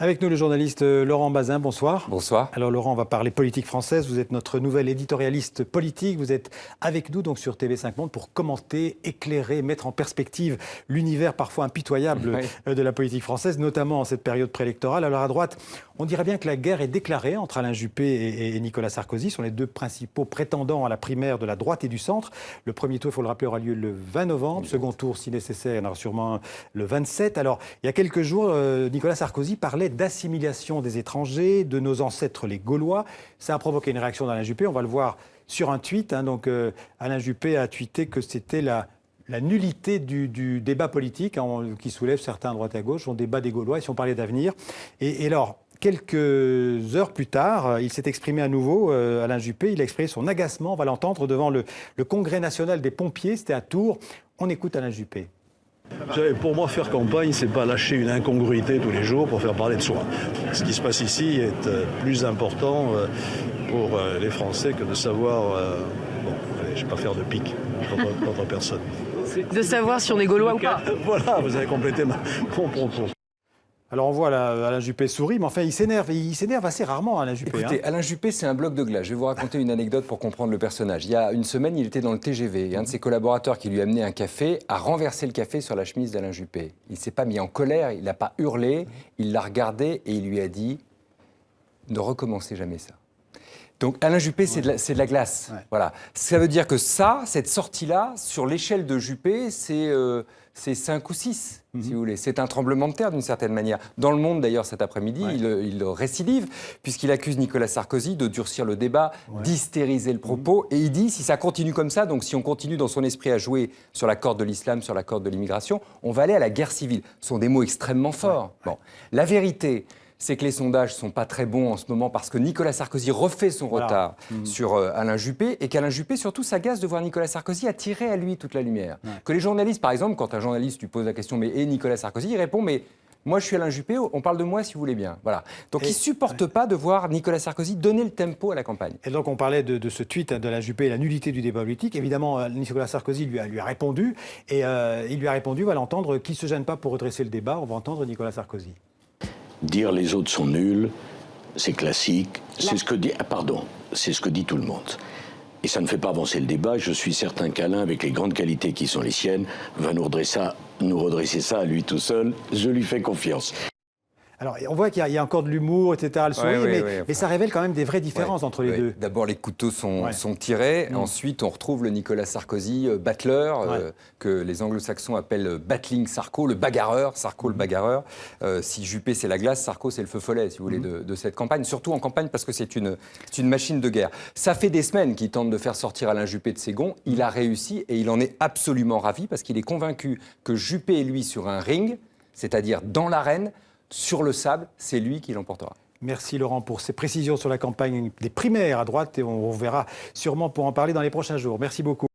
Avec nous, le journaliste Laurent Bazin, bonsoir. Bonsoir. Alors Laurent, on va parler politique française. Vous êtes notre nouvel éditorialiste politique. Vous êtes avec nous donc sur TV5 Monde pour commenter, éclairer, mettre en perspective l'univers parfois impitoyable de la politique française, notamment en cette période préélectorale. Alors à droite, on dirait bien que la guerre est déclarée entre Alain Juppé et Nicolas Sarkozy. Ce sont les deux principaux prétendants à la primaire de la droite et du centre. Le premier tour, il faut le rappeler, aura lieu le 20 novembre. Second tour, si nécessaire, il y en aura sûrement le 27. Alors, il y a quelques jours, Nicolas Sarkozy parlait d'assimilation des étrangers, de nos ancêtres les Gaulois. Ça a provoqué une réaction d'Alain Juppé. On va le voir sur un tweet. Alain Juppé a tweeté que c'était la nullité du débat politique qui soulève certains à droite et à gauche. On débat des Gaulois et si on parlait d'avenir. Et alors, quelques heures plus tard, il s'est exprimé à nouveau, Alain Juppé. Il a exprimé son agacement, on va l'entendre, devant le Congrès national des pompiers. C'était à Tours. On écoute Alain Juppé. Vous savez, pour moi, faire campagne, c'est pas lâcher une incongruité tous les jours pour faire parler de soi. Ce qui se passe ici est plus important pour les Français que de savoir... bon, allez, je ne vais pas faire de pique contre personne. De savoir si on est gaulois ou pas. Voilà, vous avez complété mon propos. Alors on voit là, Alain Juppé sourit, mais enfin il s'énerve assez rarement, Alain Juppé. Écoutez, Alain Juppé, c'est un bloc de glace. Je vais vous raconter une anecdote pour comprendre le personnage. Il y a une semaine, il était dans le TGV et un de ses collaborateurs qui lui a amené un café a renversé le café sur la chemise d'Alain Juppé. Il ne s'est pas mis en colère, il n'a pas hurlé, il l'a regardé et il lui a dit « Ne recommencez jamais ça ». Donc Alain Juppé, c'est de la glace. Ouais. Voilà. Ça veut dire que cette sortie-là, sur l'échelle de Juppé, c'est 5 ou 6, si vous voulez. C'est un tremblement de terre, d'une certaine manière. Dans Le Monde, d'ailleurs, cet après-midi, il récidive, puisqu'il accuse Nicolas Sarkozy de durcir le débat, d'hystériser le propos. Et il dit, si ça continue comme ça, donc si on continue dans son esprit à jouer sur la corde de l'islam, sur la corde de l'immigration, on va aller à la guerre civile. Ce sont des mots extrêmement forts. Bon. La vérité, c'est que les sondages ne sont pas très bons en ce moment parce que Nicolas Sarkozy refait son retard sur Alain Juppé et qu'Alain Juppé, surtout, s'agace de voir Nicolas Sarkozy attirer à lui toute la lumière. Que les journalistes, par exemple, quand un journaliste lui pose la question « Mais et Nicolas Sarkozy ?» il répond « Mais moi, je suis Alain Juppé, on parle de moi si vous voulez bien. » Voilà. Donc, il ne supporte pas de voir Nicolas Sarkozy donner le tempo à la campagne. Et donc, on parlait de ce tweet d'Alain Juppé et la nullité du débat politique. Évidemment, Nicolas Sarkozy lui a répondu. Et il lui a répondu, on va l'entendre, qui ne se gêne pas pour redresser le débat. On va entendre Nicolas Sarkozy. Dire les autres sont nuls, c'est classique, c'est ce que dit, c'est ce que dit tout le monde. Et ça ne fait pas avancer le débat. Je suis certain qu'Alain, avec les grandes qualités qui sont les siennes, va nous redresser ça à lui tout seul. Je lui fais confiance. Alors, on voit qu'il y a encore de l'humour, etc., le sourire, mais ça révèle quand même des vraies différences entre les deux. D'abord, les couteaux sont tirés. Ensuite, on retrouve le Nicolas Sarkozy battleur, que les anglo-saxons appellent battling Sarko, le bagarreur, Sarko le bagarreur. Si Juppé, c'est la glace, Sarko, c'est le feu follet, si vous voulez, de cette campagne. Surtout en campagne, parce que c'est une machine de guerre. Ça fait des semaines qu'il tente de faire sortir Alain Juppé de ses gonds. Il a réussi et il en est absolument ravi, parce qu'il est convaincu que Juppé et lui sur un ring, c'est-à-dire dans l'arène, sur le sable, c'est lui qui l'emportera. Merci Laurent pour ces précisions sur la campagne des primaires à droite et on verra sûrement pour en parler dans les prochains jours. Merci beaucoup.